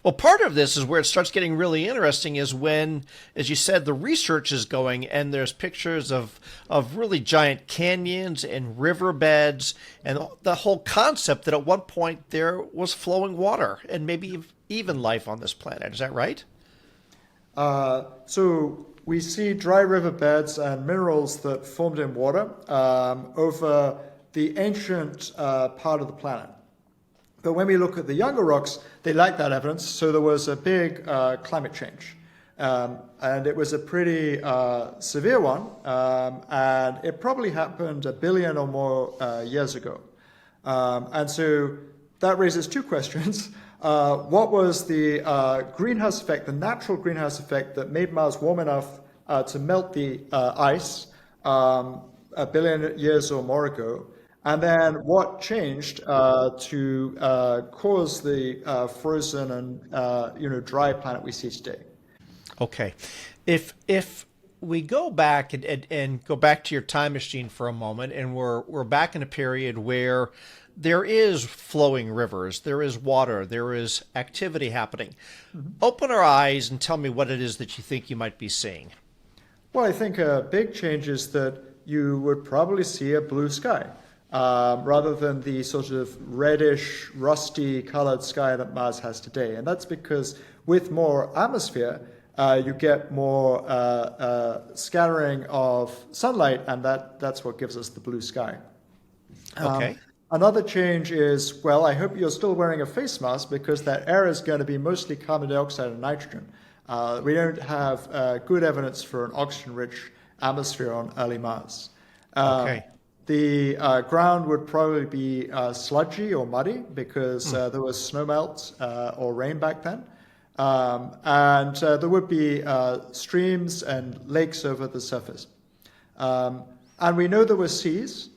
Well, part of this is where it starts getting really interesting is when, as you said, the research is going and there's pictures of really giant canyons and riverbeds and the whole concept that at one point there was flowing water and maybe even life on this planet. Is that right? So we see dry riverbeds and minerals that formed in water over the ancient part of the planet. But when we look at the younger rocks, they lack that evidence. So there was a big climate change. And it was a pretty severe one. And it probably happened 1 billion or more years ago. And so that raises two questions. What was the greenhouse effect, the natural greenhouse effect that made Mars warm enough to melt the ice 1 billion years or more ago? And then what changed to cause the frozen and dry planet we see today? Okay. If we go back and go back to your time machine for a moment, and we're back in a period where there is flowing rivers, there is water, there is activity happening. Mm-hmm. Open our eyes and tell me what it is that you think you might be seeing. Well, I think a big change is that you would probably see a blue sky. Rather than the sort of reddish, rusty colored sky that Mars has today. And that's because with more atmosphere, you get more scattering of sunlight, and that's what gives us the blue sky. Okay. Another change is, well, I hope you're still wearing a face mask because that air is going to be mostly carbon dioxide and nitrogen. We don't have good evidence for an oxygen-rich atmosphere on early Mars. Okay. The ground would probably be sludgy or muddy because there was snowmelt or rain back then. And there would be streams and lakes over the surface. And we know there were seas.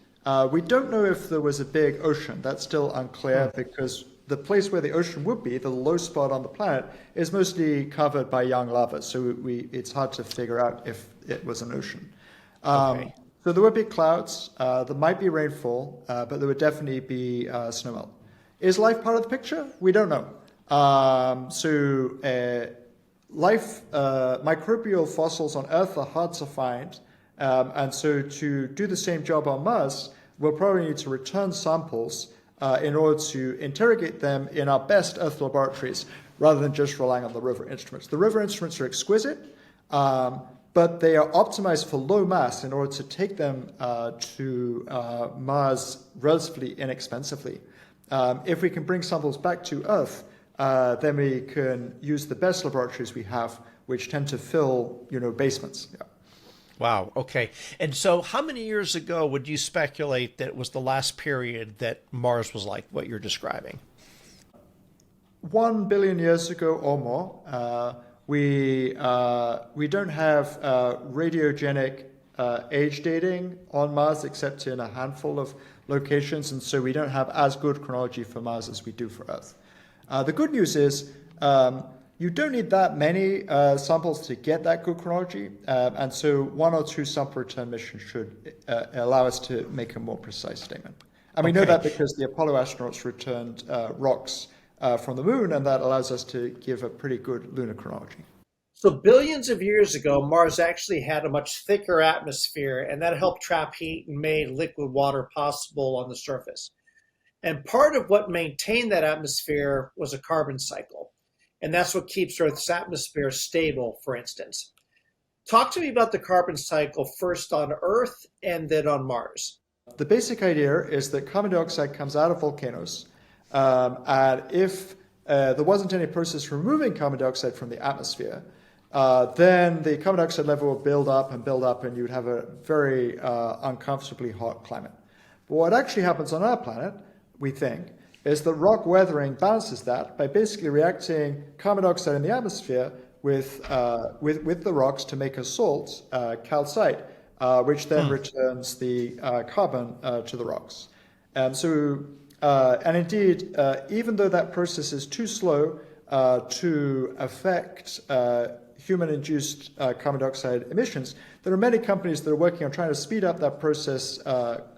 We don't know if there was a big ocean. That's still unclear because the place where the ocean would be, the low spot on the planet, is mostly covered by young lava. So it's hard to figure out if it was an ocean. Okay. So there would be clouds, there might be rainfall, but there would definitely be snowmelt. Is life part of the picture? We don't know. Microbial fossils on Earth are hard to find, and so to do the same job on Mars, we'll probably need to return samples in order to interrogate them in our best Earth laboratories, rather than just relying on the rover instruments. The rover instruments are exquisite, but they are optimized for low mass in order to take them to Mars relatively inexpensively. If we can bring samples back to Earth, then we can use the best laboratories we have, which tend to fill, basements. Yeah. Wow. Okay. And so how many years ago would you speculate that was the last period that Mars was like what you're describing? 1 billion years ago or more. We don't have radiogenic age dating on Mars except in a handful of locations, and so we don't have as good chronology for Mars as we do for Earth. The good news is you don't need that many samples to get that good chronology, and so 1 or 2 sample return missions should allow us to make a more precise statement. And we know that because the Apollo astronauts returned rocks from the moon, and that allows us to give a pretty good lunar chronology. So billions of years ago, Mars actually had a much thicker atmosphere, and that helped trap heat and made liquid water possible on the surface. And part of what maintained that atmosphere was a carbon cycle. And that's what keeps Earth's atmosphere stable, for instance. Talk to me about the carbon cycle first on Earth and then on Mars. The basic idea is that carbon dioxide comes out of volcanoes. And if there wasn't any process for removing carbon dioxide from the atmosphere, then the carbon dioxide level will build up, and you'd have a very uncomfortably hot climate. But what actually happens on our planet, we think, is that rock weathering balances that by basically reacting carbon dioxide in the atmosphere with the rocks to make a salt, calcite, which then returns the carbon to the rocks. And indeed, even though that process is too slow to affect human-induced carbon dioxide emissions, there are many companies that are working on trying to speed up that process,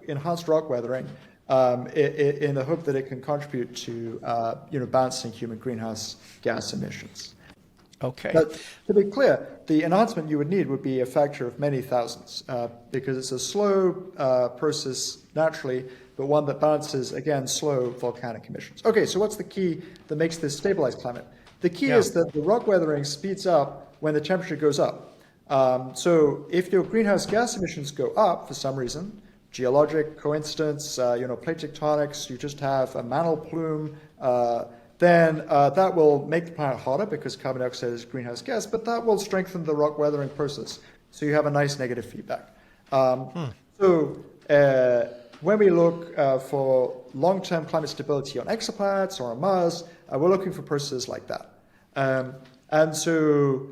enhanced rock weathering, in the hope that it can contribute to balancing human greenhouse gas emissions. Okay. But to be clear, the enhancement you would need would be a factor of many thousands because it's a slow process naturally, but one that balances, again, slow volcanic emissions. Okay, so what's the key that makes this stabilized climate? The key is that the rock weathering speeds up when the temperature goes up. So if your greenhouse gas emissions go up for some reason, geologic coincidence, plate tectonics, you just have a mantle plume, then that will make the planet hotter because carbon dioxide is greenhouse gas, but that will strengthen the rock weathering process. So you have a nice negative feedback. So when we look for long-term climate stability on exoplanets or on Mars, we're looking for processes like that. And so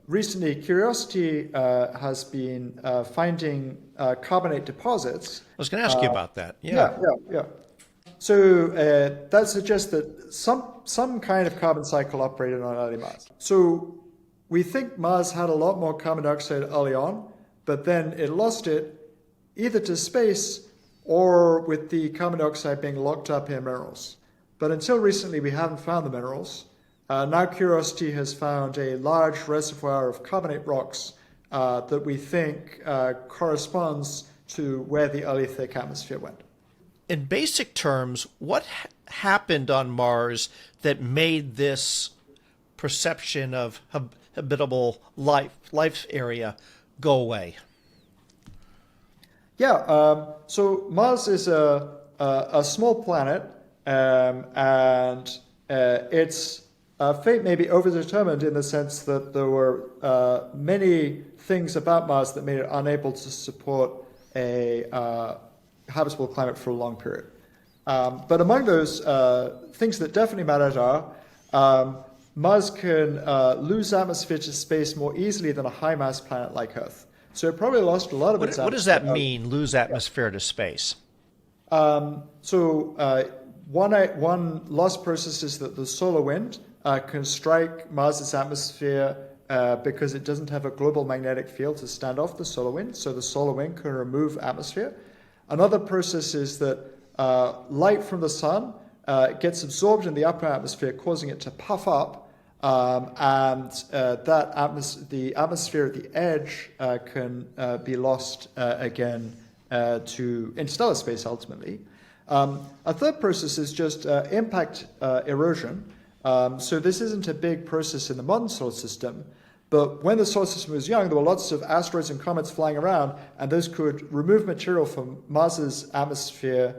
recently, Curiosity has been finding carbonate deposits. I was going to ask you about that. Yeah. So that suggests that some kind of carbon cycle operated on early Mars. So we think Mars had a lot more carbon dioxide early on, but then it lost it either to space or with the carbon dioxide being locked up in minerals. But until recently, we haven't found the minerals. Now Curiosity has found a large reservoir of carbonate rocks that we think corresponds to where the early thick atmosphere went. In basic terms, what happened on Mars that made this perception of habitable life area go away? Yeah, so Mars is a small planet, and its fate may be overdetermined in the sense that there were many things about Mars that made it unable to support a habitable climate for a long period. But among those things that definitely mattered are Mars can lose atmosphere to space more easily than a high-mass planet like Earth. So it probably lost a lot of its atmosphere. What does that mean, lose atmosphere to space? So one lost process is that the solar wind can strike Mars's atmosphere because it doesn't have a global magnetic field to stand off the solar wind. So the solar wind can remove atmosphere. Another process is that light from the sun gets absorbed in the upper atmosphere, causing it to puff up, and the atmosphere at the edge can be lost again to interstellar space ultimately. A third process is just impact erosion. So this isn't a big process in the modern solar system, but when the solar system was young, there were lots of asteroids and comets flying around, and those could remove material from Mars's atmosphere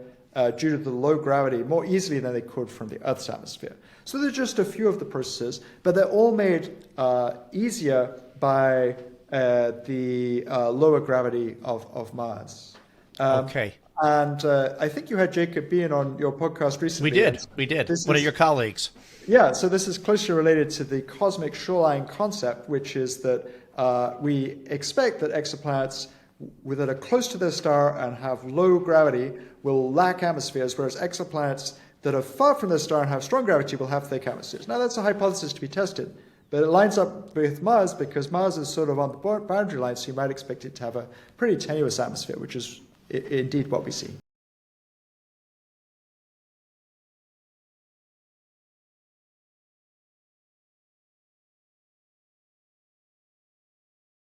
due to the low gravity more easily than they could from the Earth's atmosphere. So they're just a few of the processes, but they're all made easier by the lower gravity of Mars. Okay. And I think you had Jacob Bean on your podcast recently. We did. One of your colleagues. Yeah, so this is closely related to the cosmic shoreline concept, which is that we expect that exoplanets that are close to their star and have low gravity will lack atmospheres, whereas exoplanets that are far from their star and have strong gravity will have thick atmospheres. Now, that's a hypothesis to be tested, but it lines up with Mars because Mars is sort of on the boundary line, so you might expect it to have a pretty tenuous atmosphere, which is indeed what we see.